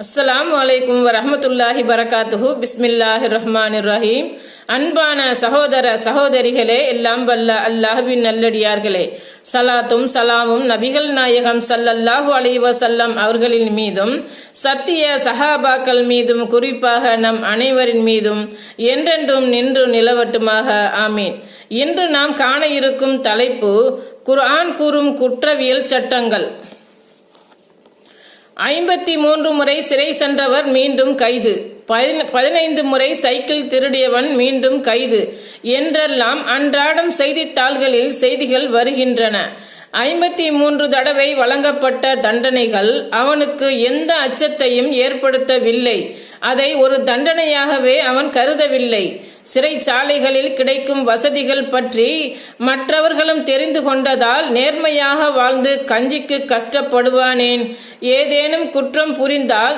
அஸ்ஸலாமு அலைக்கும் வரஹ்மத்துல்லாஹி பரகாத்துஹு. பிஸ்மில்லாஹிர் ரஹ்மானிர் ரஹீம். அன்பான சகோதர சகோதரிகளே, எல்லாம் வல்ல அல்லாஹ்வின் நல்லடியார்களே, சலாத்தும் சலாமும் நபிகள் நாயகம் ஸல்லல்லாஹு அலைஹி வஸல்லம் அவர்களின் மீதும் சத்திய சஹாபாக்கள் மீதும் குறிப்பாக நம் அனைவரின் மீதும் என்றென்றும் நின்று நிலவட்டுமாக, ஆமீன். இன்று நாம் காண இருக்கும் தலைப்பு குர்ஆன் கூறும் குற்றவியல் சட்டங்கள். 53 முறை சிறை சென்றவர் மீண்டும் கைது, 15 முறை சைக்கிள் திருடியவன் மீண்டும் கைது என்றெல்லாம் அன்றாடம் செய்தித்தாள்களில் செய்திகள் வருகின்றன. 53 தடவை வழங்கப்பட்ட தண்டனைகள் அவனுக்கு எந்த அச்சத்தையும் ஏற்படுத்தவில்லை. அதை ஒரு தண்டனையாகவே அவன் கருதவில்லை. சிறைச்சாலைகளில் கிடைக்கும் வசதிகள் பற்றி மற்றவர்களும் தெரிந்து கொண்டதால் நேர்மையாக வாழ்ந்து கஞ்சிக்கு கஷ்டப்படுவானேன்? ஏதேனும் குற்றம் புரிந்தால்